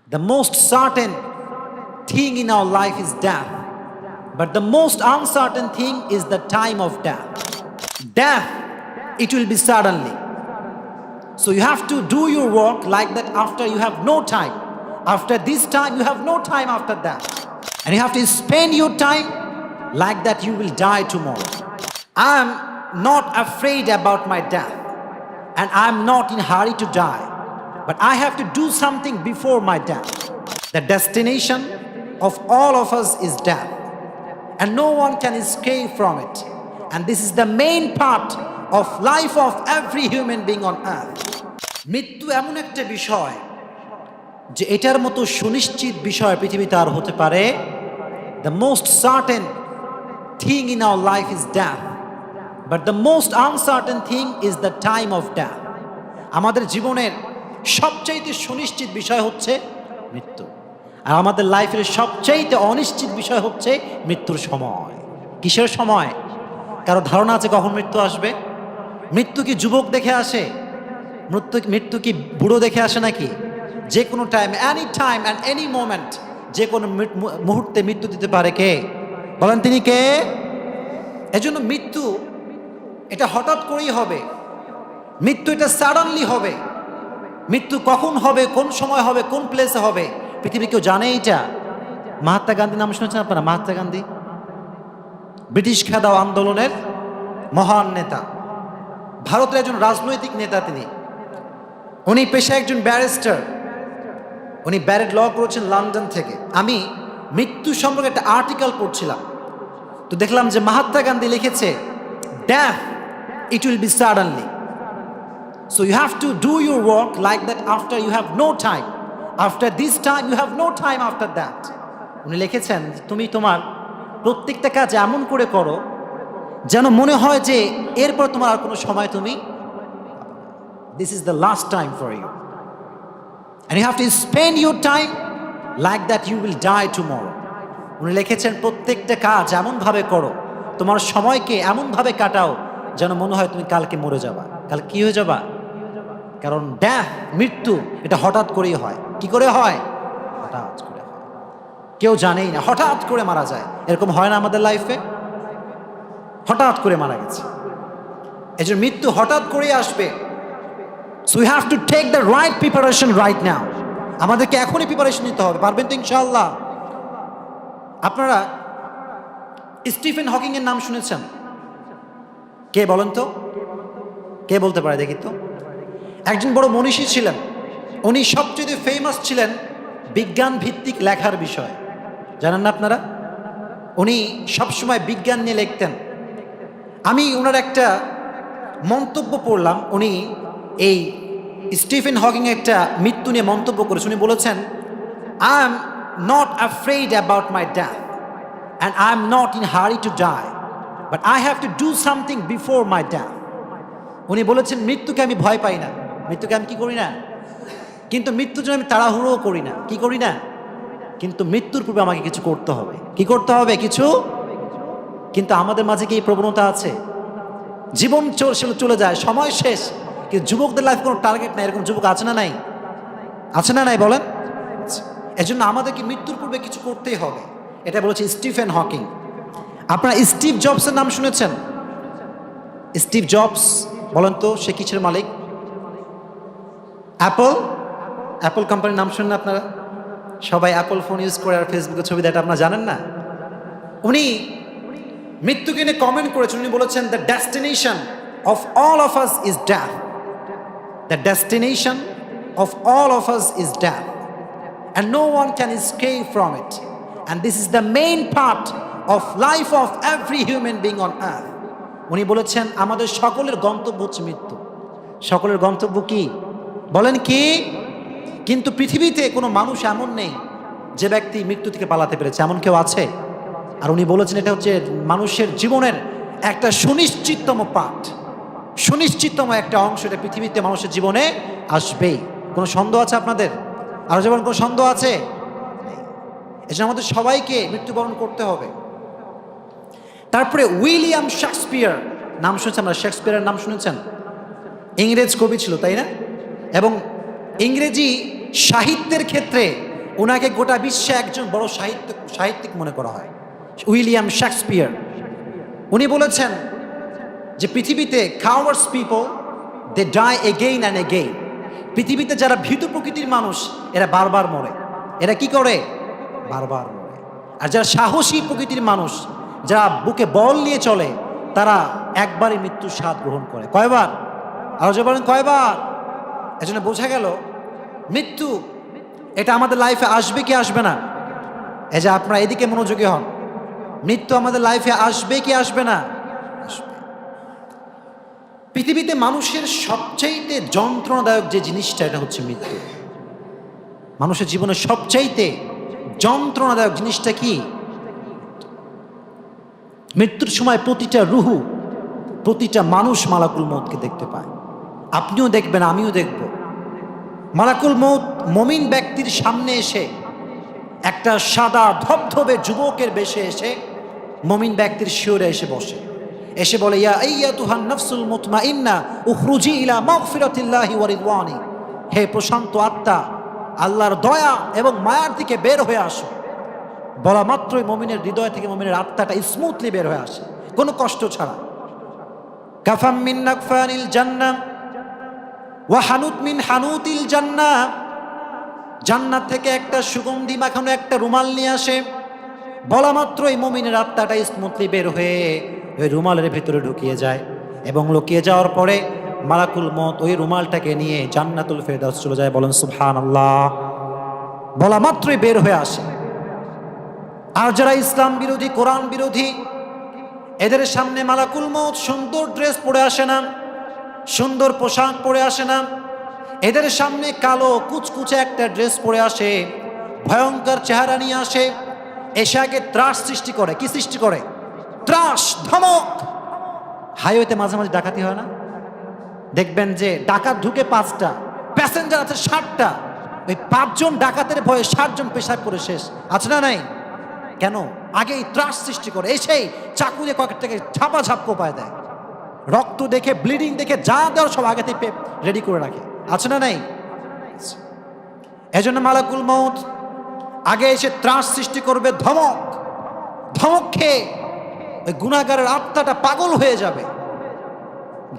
The most certain thing in our life is death. But the most uncertain thing is the time of death. Death, it will be suddenly. So you have to do your work like that after you have no time. After this time, you have no time after that. And you have to spend your time like that you will die tomorrow. I am not afraid about my death. And I am not in a hurry to die. But I have to do something before my death. The destination of all of us is death. And no one can escape from it. And this is the main part of life of every human being on earth. মৃত্যু এমন একটা বিষয় যে এটার মতো সুনিশ্চিত বিষয় পৃথিবীতে আর হতে পারে। The most certain thing in our life is death. But the most uncertain thing is the time of death. আমাদের জীবনের সবচাইতে সুনিশ্চিত বিষয় হচ্ছে মৃত্যু। আর আমাদের লাইফের সবচাইতে অনিশ্চিত বিষয় হচ্ছে মৃত্যুর সময়। কিসের সময়? কারো ধারণা আছে কখন মৃত্যু আসবে? মৃত্যু কি যুবক দেখে আসে? মৃত্যু কি বুড়ো দেখে আসে নাকি? যে কোনো time, any time and any moment, যে কোনো মুহূর্তে মৃত্যু দিতে পারে কে? বলেন তিনি কে? এজন্য মৃত্যু এটা হঠাৎ করেই হবে। মৃত্যু এটা সাডেনলি হবে। মৃত্যু কখন হবে, কোন সময় হবে, কোন প্লেসে হবে, পৃথিবী কেউ জানে এইটা? মহাত্মা গান্ধী নাম শুনেছেন আপনারা? মহাত্মা গান্ধী ব্রিটিশ খেদাও আন্দোলনের মহান নেতা, ভারতের একজন রাজনৈতিক নেতা। উনি পেশায় একজন ব্যারিস্টার। উনি ব্যারেট ল করেছেন লন্ডন থেকে। আমি মৃত্যু সম্পর্কে একটা আর্টিকেল পড়ছিলাম, তো দেখলাম যে মহাত্মা গান্ধী লিখেছে, death it will be suddenly, so you have to do your work like that after you have no time, after this time you have no time after that. উনি লিখেছেন তুমি তোমার প্রত্যেকটা কাজ এমন করে করো যেন মনে হয় যে এরপর তোমার আর কোনো সময় তুমি, this is the last time for you, and you have to spend your time like that you will die tomorrow. উনি লিখেছেন প্রত্যেকটা কাজ এমনভাবে করো, তোমার সময়কে এমনভাবে কাটাও যেন মনে হয় তুমি কালকে মরে যাবা। কাল কি হয়ে যাবা? কারণ ডেথ, মৃত্যু, এটা হঠাৎ করেই হয়। কি করে হয়? হঠাৎ করে হয়, কেউ জানেই না, হঠাৎ করে মারা যায়। এরকম হয় না আমাদের লাইফে? হঠাৎ করে মারা গেছে, এই জন্য মৃত্যু হঠাৎ করেই আসবে। So we have to take the right preparation right now. আমাদেরকে এখনই প্রিপারেশন নিতে হবে। পারবেন তো ইনশাআল্লাহ? আপনারা স্টিফেন হকিং এর নাম শুনেছেন? কে বলেন তো? কে বলতে পারে দেখি তো? একজন বড় মনীষী ছিলেন। উনি সবচেয়ে ফেমাস ছিলেন বিজ্ঞান ভিত্তিক লেখার বিষয়। জানেন না আপনারা? উনি সবসময় বিজ্ঞান নিয়ে লিখতেন। আমি ওনার একটা মন্তব্য পড়লাম। উনি এই স্টিফেন হকিং একটা মৃত্যু নিয়ে মন্তব্য করেছেন। উনি বলেছেন, I am not afraid about my death and I am not in hurry to die, but I have to do something before my death. উনি বলেছেন মৃত্যুকে আমি ভয় পাই না, মৃত্যুকে আমি কি করি না, কিন্তু মৃত্যুর জন্য আমি তাড়াহুড়ো করি না। কি করি না? কিন্তু মৃত্যুর পূর্বে আমাকে কিছু করতে হবে। কি করতে হবে? কিছু। কিন্তু আমাদের মাঝে কি এই প্রবণতা আছে? জীবন চলে যায়, সময় শেষ, কিন্তু যুবকদের লাইফ কোনো টার্গেট নাই। এরকম যুবক আছে না নাই? আছে না নাই বলেন? এজন্য আমাদেরকে মৃত্যুর পূর্বে কিছু করতেই হবে। এটা বলেছে স্টিফেন হকিং। আপনারা স্টিভ জবসের নাম শুনেছেন? স্টিভ জবস, বলেন তো সে কিসের মালিক? অ্যাপল কোম্পানির নাম শুনেন আপনারা? সবাই অ্যাপল ফোন ইউজ করে আর ফেসবুকে ছবি দেয়, আপনারা জানেন না? উনি মৃত্যুকে নিয়ে কমেন্ট করেছেন। উনি বলেছেন, the destination of all of us is death. The destination of all of us is death. And no one can escape from it. And this is the main part of life of every human being on earth. উনি বলেছেন আমাদের সকলের গন্তব্য হচ্ছে মৃত্যু। সকলের গন্তব্য কি? বলেন কি? কিন্তু পৃথিবীতে কোনো মানুষ এমন নেই যে ব্যক্তি মৃত্যু থেকে পালাতে পেরেছে। এমন কেউ আছে? আর উনি বলেছেন এটা হচ্ছে মানুষের জীবনের একটা সুনিশ্চিততম পার্ট, সুনিশ্চিততম একটা অংশ। এটা পৃথিবীতে মানুষের জীবনে আসবেই। কোনো সন্দেহ আছে আপনাদের? আর যেমন কোনো সন্দেহ আছে? এজন্য আমাদের সবাইকে মৃত্যুবরণ করতে হবে। তারপরে উইলিয়াম শেক্সপিয়ার নাম শুনেছেন? আমরা শেক্সপিয়ারের নাম শুনেছেন? ইংরেজ কবি ছিল, তাই না? এবং ইংরেজি সাহিত্যের ক্ষেত্রে ওনাকে গোটা বিশ্বে একজন বড় সাহিত্যিক মনে করা হয়, উইলিয়াম শেক্সপিয়ার। উনি বলেছেন যে পৃথিবীতে cowards people they die again and again. পৃথিবীতে যারা ভীতু প্রকৃতির মানুষ এরা বারবার মরে। এরা কি করে? বারবার মরে। আর যারা সাহসী প্রকৃতির মানুষ, যারা বুকে বল নিয়ে চলে, তারা একবারই মৃত্যুর স্বাদ গ্রহণ করে। কয়বার? আরো যে বলেন কয়বার? এজন্য বোঝা গেল মৃত্যু এটা আমাদের লাইফে আসবে কি আসবে না। এই যে আপনারা এদিকে মনোযোগী হন, মৃত্যু আমাদের লাইফে আসবে কি আসবে না? আসবে। পৃথিবীতে মানুষের সবচাইতে যন্ত্রণাদায়ক যে জিনিসটা এটা হচ্ছে মৃত্যু। মানুষের জীবনের সবচাইতে যন্ত্রণাদায়ক জিনিসটা কি? মৃত্যুর সময় প্রতিটা রুহু, প্রতিটা মানুষ মালাকুল মউতকে দেখতে পায়। আপনিও দেখবেন, আমিও দেখব। মালাকুল মউত মুমিন ব্যক্তির সামনে এসে একটা সাদা ধবধবে যুবকের বেশে এসে মুমিন ব্যক্তির শিওরে এসে বসে, এসে বলে, ইয়া আইয়াতুহান নাফসুল মুতমাইন্না উখরুজি ইলা মাগফিরাতিল্লাহি ওয়া রিদওয়ানি। হে প্রশান্ত আত্মা, আল্লাহর দয়া এবং মায়ার দিকে বের হয়ে আসো। বলা মাত্রই মুমিনের হৃদয় থেকে মুমিনের আত্মাটা স্মুথলি বের হয়ে আসে, কোনো কষ্ট ছাড়া। কাফাম মিন নাকফানিল জান্নাহ ওয়া হানুত মিন হানুতিল জান্নাহ। জান্নাত থেকে একটা সুগন্ধি মাখানো একটা রুমাল নিয়ে আসে। বলা মাত্রই মুমিনের আত্মাটা স্মুথলি বের হয়ে ওই রুমালের ভিতরে ঢুকিয়ে যায়, এবং লুকিয়ে যাওয়ার পরে মালাকুল মউত ওই রুমালটাকে নিয়ে জান্নাতুল ফেরদাউস চলে যায়। বলেন সুবহানাল্লাহ। বলা মাত্রই বের হয়ে আসে। আর যারা ইসলাম বিরোধী, কোরআন বিরোধী, এদের সামনে মালাকুল মউত সুন্দর ড্রেস পরে আসে না, সুন্দর পোশাক পরে আসে না। এদের সামনে কালো কুচকুচে একটা ড্রেস পরে আসে, ভয়ঙ্কর চেহারা নিয়ে আসে। এসে আগে ত্রাস সৃষ্টি করে। কি সৃষ্টি করে? ত্রাস, ধমক। হাইওয়েতে মাঝে মাঝে ডাকাতি হয় না? দেখবেন যে ডাকাত ঢুকে 5টা, প্যাসেঞ্জার আছে 60টা। ওই 5 জন ডাকাতের ভয়ে 60 জন পেশাব করে শেষ। আছে না নাই? কেন? আগেই ত্রাস সৃষ্টি করে। এসেই চাকু দিয়ে কয়েকটাকে ঝাপাঝাপ কোপায় দেয়। রক্ত দেখে, ব্লিডিং দেখে যা দেওয়ার সব আগে থেকে রেডি করে রাখে। আছে না নাই? এজন্য মালাকুল মউত আগে এসে ত্রাস সৃষ্টি করবে, ধমক। ধমক খেয়ে ওই গুনাহগারের আত্মাটা পাগল হয়ে যাবে।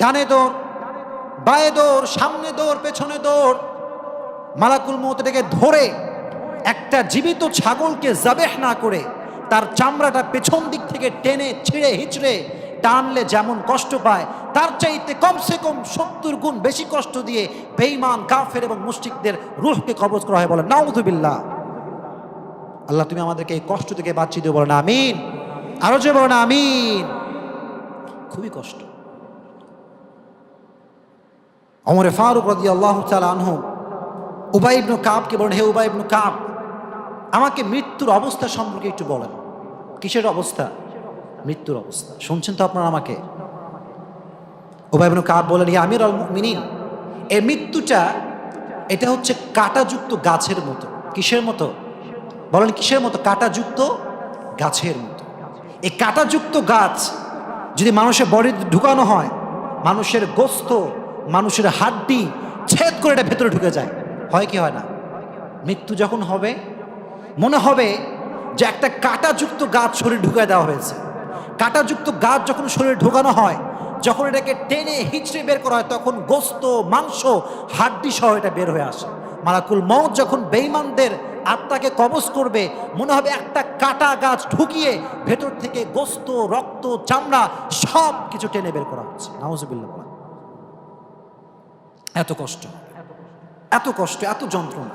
ডানে দৌড়, বায়ে দৌড়, সামনে দৌড়, পেছনে দৌড়। মালাকুল মউত এটাকে ধরে একটা জীবিত ছাগলকে জাবেহ না করে তার চামড়াটা পেছন দিক থেকে টেনে ছিঁড়ে হিচড়ে টানলে যেমন কষ্ট পায়, তার চাইতে কমসে কম 70 গুণ বেশি কষ্ট দিয়ে বেঈমান, কাফের এবং মুশরিকদের রূহকে কবজ করা হয়। বলেন নাউযুবিল্লাহ। আল্লাহ তুমি আমাদেরকে এই কষ্ট থেকে বাঁচিয়ে দিও। বলেন আমিন। আরো যে বলেন আমিন। খুবই কষ্ট। ওমরে ফারুক রাদিয়াল্লাহু তাআলা আনহু উবাই ইবনে কাবকে বলেন, হে উবাই ইবনে কাব, আমাকে মৃত্যুর অবস্থা সম্পর্কে একটু বলেন। কিসের অবস্থা? মৃত্যুর অবস্থা। শুনছেন তো আপনারা আমাকে? উবাই ইবনে কাব বলেন, হে আমিরুল মুমিনিন, এই মৃত্যুটা এটা হচ্ছে কাঁটাযুক্ত গাছের মতো। কিসের মতো? বলেন কিসের মতো? কাঁটাযুক্ত গাছের মতো। এই কাঁটাযুক্ত গাছ যদি মানুষের বডি ঢুকানো হয়, মানুষের গোস্ত, মানুষের হাড্ডি ছেদ করে এটা ভেতরে ঢুকে যায়। হয় কি হয় না? মৃত্যু যখন হবে মনে হবে যে একটা কাঁটাযুক্ত গাছ শরীরে ঢুকায় দেওয়া হয়েছে। কাঁটাযুক্ত গাছ যখন শরীরে ঢোকানো হয়, যখন এটাকে টেনে হিচড়ে বের করা হয়, তখন গোস্ত, মাংস, হাড্ডি সহ এটা বের হয়ে আসে। মালাকুল মউত যখন বেঈমানদের আত্মাকে কবজ করবে, মনে হবে একটা কাটা গাছ ঢুকিয়ে ভেতর থেকে গোস্ত, রক্ত, চামড়া সব কিছু টেনে বের করা হচ্ছে। নাউযুবিল্লাহ। এত কষ্ট, এত কষ্ট, এত যন্ত্রণা।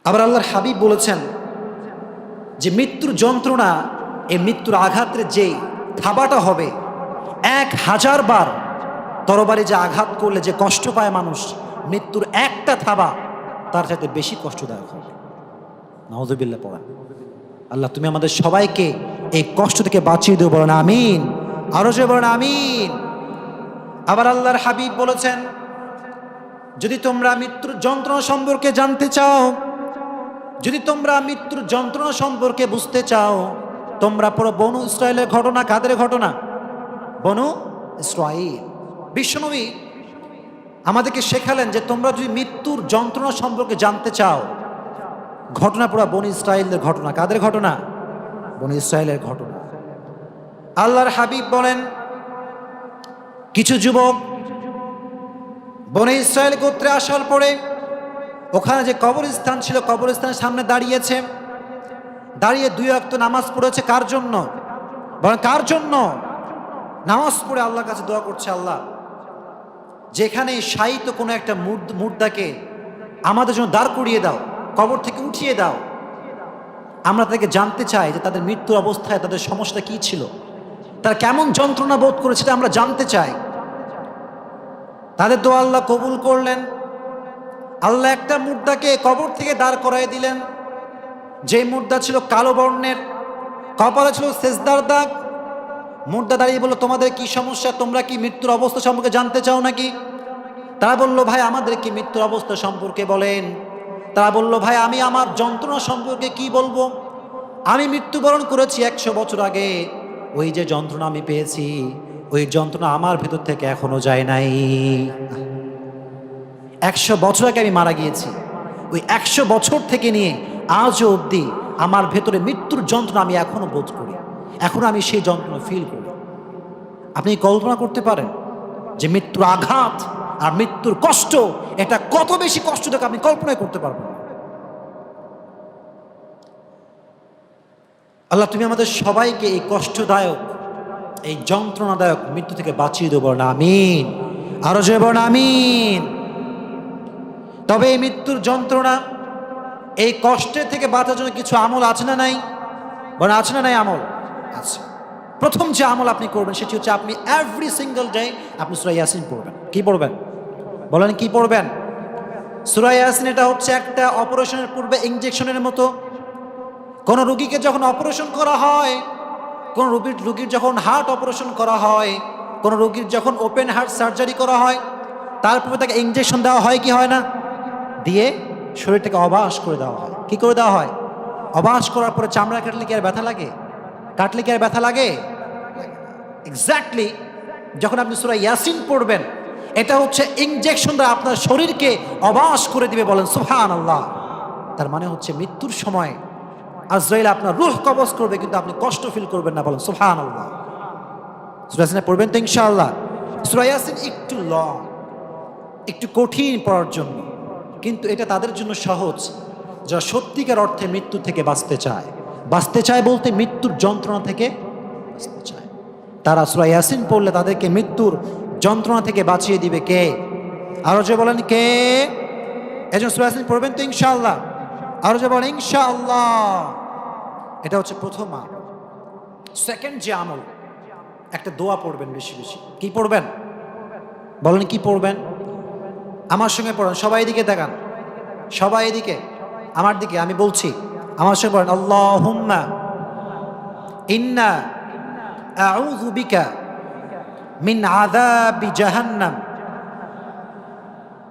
আবার আল্লাহর হাবিব বলেছেন যে মৃত্যুর যন্ত্রণা, এই মৃত্যুর আঘাতের যে থাবাটা হবে, 1000 বার তরবারি যে আঘাত করলে যে কষ্ট পায় মানুষ, মৃত্যুর একটা থাবা তার সাথে বেশি কষ্টদায়ক হবে। নাউযুবিল্লাহ পড়েন। আল্লাহ তুমি আমাদের সবাইকে এই কষ্ট থেকে বাঁচিয়ে দিও। বলেন আমিন। আরো যে বলেন আমিন। আবার আল্লাহর হাবিব বলেছেন, যদি তোমরা মৃত্যুর যন্ত্রণা সম্পর্কে জানতে চাও, যদি তোমরা মৃত্যুর যন্ত্রণা সম্পর্কে বুঝতে চাও, তোমরা পড়ো বনু ইসরায়েলের ঘটনা। কাদের ঘটনা? বনু ইসরাইল। বিশ্বনবী আমাদেরকে শেখালেন যে তোমরা যদি মৃত্যুর যন্ত্রণা সম্পর্কে জানতে চাও, ঘটনা পুরো বনী ইসরাইলের ঘটনা। কাদের ঘটনা? বনী ইসরাইলের ঘটনা। আল্লাহর হাবিব বলেন, কিছু যুবক বনী ইসরাইল গোত্রে আসার পরে ওখানে যে কবরস্থান ছিল, কবরস্থানের সামনে দাঁড়িয়েছে, দাঁড়িয়ে 2 ওয়াক্ত নামাজ পড়েছে। কার জন্য? বলেন কার জন্য? নামাজ পড়ে আল্লাহর কাছে দোয়া করছে, আল্লাহ যেখানে শায়িত কোনো একটা মুর্দাকে আমাদের জন্য দাঁড় করিয়ে দাও, কবর থেকে উঠিয়ে দাও। আমরা তাদেরকে জানতে চাই যে তাদের মৃত্যুর অবস্থায় তাদের সমস্যা কি ছিল, তারা কেমন যন্ত্রণা বোধ করেছে, সেটা আমরা জানতে চাই। তাদের দোয়া আল্লাহ কবুল করলেন। আল্লাহ একটা মুর্দাকে কবর থেকে দাঁড় করাই দিলেন, যে মুর্দা ছিল কালো বর্ণের, কপালে ছিল সেজদার দাগ। মুর্দা দাঁড়িয়ে বলল, তোমাদের কি সমস্যা? তোমরা কি মৃত্যুর অবস্থা সম্পর্কে জানতে চাও নাকি? তারা বলল, ভাই আমাদের কি মৃত্যুর অবস্থা সম্পর্কে বলেন। তারা বলল, ভাই আমি আমার যন্ত্রণা সম্পর্কে কি বলবো? আমি মৃত্যুবরণ করেছি 100 বছর আগে। ওই যে যন্ত্রণা আমি পেয়েছি, ওই যন্ত্রণা আমার ভেতর থেকে এখনো যায় নাই। 100 বছর আগে আমি মারা গিয়েছি, ওই 100 বছর থেকে নিয়ে আজও অবধি আমার ভেতরে মৃত্যুর যন্ত্রণা আমি এখনো বোধ করি, এখনো আমি সেই যন্ত্রণা ফিল করি। আপনি কল্পনা করতে পারেন যে মৃত্যুর আঘাত আর মৃত্যুর কষ্ট, এটা কত বেশি কষ্টদায়ক আপনি কল্পনাই করতে পারবেন। আল্লাহ তুমি আমাদের সবাইকে এই কষ্টদায়ক, এই যন্ত্রণাদায়ক মৃত্যু থেকে বাঁচিয়ে দেবো না, আমিন। আরো জোরে না আমিন। তবে এই মৃত্যুর যন্ত্রণা, এই কষ্টের থেকে বাঁচার জন্য কিছু আমল আছে না নাই? বলেন আছে না নাই? আমল আছে। প্রথম যে আমল আপনি করবেন সেটি হচ্ছে আপনি এভরি সিঙ্গেল ডে আপনি সূরা ইয়াসিন পড়বেন। কি পড়বেন? বলেন কি পড়বেন? সূরা ইয়াসিন এটা হচ্ছে একটা অপারেশনের পূর্বে ইনজেকশনের মতো। কোন রোগীকে যখন অপারেশন করা হয়, কোন রোগীর যখন হার্ট অপারেশন করা হয়, কোন রোগীর যখন ওপেন হার্ট সার্জারি করা হয়, তারপরে তাকে ইনজেকশন দেওয়া হয় কি হয় না? দিয়ে শরীরটাকে অবাস করে দেওয়া হয়। কি করে দেওয়া হয়? অবাস করার পরে চামড়া কাটলে কি আর ব্যথা লাগে? কাটলে কি আর ব্যথা লাগে? এক্স্যাক্টলি যখন আপনি সূরা ইয়াসিন পড়বেন, এটা হচ্ছে ইনজেকশন দ্বারা আপনার শরীরকে অবাস করে দিবে। বলেন সুবহানাল্লাহ। তার মানে হচ্ছে মৃত্যুর সময় আজরাইল আপনার রূহ কবজ করবে, কিন্তু আপনি কষ্ট ফিল করবেন না। বলেন সুবহানাল্লাহ। সূরা ইয়াসিন পড়বেন তো ইনশাআল্লাহ। সূরা ইয়াসিন একটু লং, একটু কঠিন পড়ার জন্য, কিন্তু এটা তাদের জন্য সহজ যারা সত্যিকার অর্থে মৃত্যু থেকে বাঁচতে চায়। বাঁচতে চায় বলতে মৃত্যুর যন্ত্রণা থেকে বাঁচতে চায়। তারা সূরা ইয়াসিন পড়লে তাদেরকে মৃত্যুর যন্ত্রণা থেকে বাঁচিয়ে দিবে কে? আরো যে বলেন কে? এজন্য সূরা ইয়াসিন পড়বেন তো ইনশাআল্লাহ। আরো যে বলেন ইনশাআল্লাহ। এটা হচ্ছে প্রথম আমল। সেকেন্ড যে আমল, একটা দোয়া পড়বেন বেশি বেশি। কি পড়বেন? বলেন কি পড়বেন? আমার সঙ্গে পড়েন, সবাই এদিকে তাকান, সবাই এদিকে আমার দিকে, আমি বলছি আমার সঙ্গে পড়েন। আল্লাহুম্মা ইন্না আউযু বিকা মিন আযাবি জাহান্নাম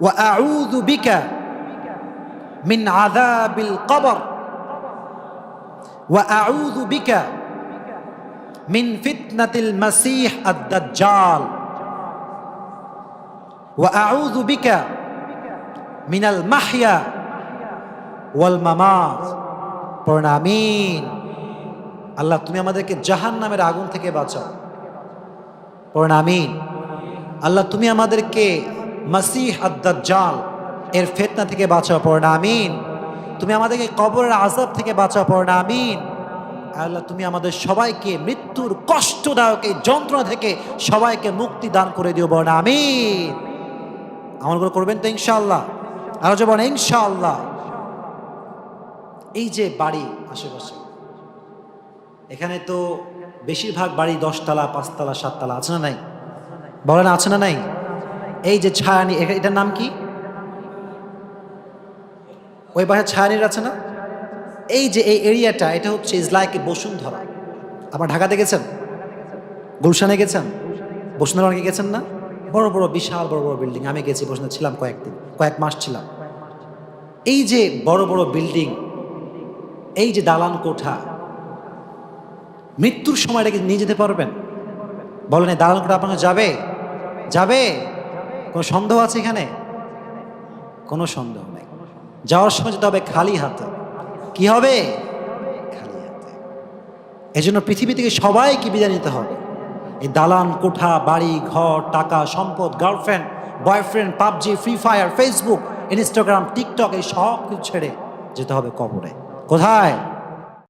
ওয়া আউযু বিকা মিন আযাবিল কবর ওয়া আউযু বিকা মিন ফিতনাতিল মাসীহ আদ-দাজ্জাল ওয়া আউযু বিকা মিনাল মাহইয়া ওয়াল মামাত। পড়ুন আমিন। আল্লাহ তুমি আমাদেরকে জাহান্নামের আগুন থেকে বাঁচাও। পড়ুন আমিন। আল্লাহ তুমি আমাদেরকে মাসীহ আদ-দাজ্জাল এর ফিতনা থেকে বাঁচাও। পড়ুন আমিন। তুমি আমাদেরকে কবরের আযাব থেকে বাঁচাও। পড়ুন আমিন। আল্লাহ তুমি আমাদের সবাইকে মৃত্যুর কষ্টদায়ক এই যন্ত্রণা থেকে সবাইকে মুক্তি দান করে দিও। পড়ুন আমিন। আমলগুলো করবেন তো ইনশাআল্লাহ। আরো যে বলেন ইনশাআল্লাহ। এই যে বাড়ি আশেপাশে, এখানে তো বেশিরভাগ বাড়ি 10 তলা 5 তলা 7 তলা, আছে না নাই? বলেন আছে না নাই? এই যে ছায়ানি, এটার নাম কি? ওই পাশে ছায়ানির আছে না? এই যে এই এরিয়াটা, এটা হচ্ছে ইজ লাইক বসুন্ধরা। আপনার ঢাকাতে গেছেন? গুলশানে গেছেন? বসুন্ধরা অনেকে গেছেন না? বড় বড় বিশাল বড় বড় বিল্ডিং। আমি গেছি, বসুন্ধরা ছিলাম কয়েকদিন, কয়েক মাস ছিলাম। এই যে বড় বড় বিল্ডিং, এই যে দালান কোঠা, মৃত্যুর সময় এটাকে নিয়ে যেতে পারবেন? বলেন এই দালান কোঠা আপনাকে যাবে? যাবে? কোনো সন্দেহ আছে এখানে? কোনো সন্দেহ নেই। যাওয়ার সময় যেতে হবে খালি হাতে। কি হবে? খালি হাতে। এজন্য পৃথিবী থেকে সবাইকে বিদায় নিতে হবে। এই দালান কোঠা, বাড়ি ঘর, টাকা সম্পদ, girlfriend boyfriend, PUBG, free fire, Facebook, Instagram, TikTok, এই সব কিছু ছেড়ে যেতে হবে কবরে। কোথায়?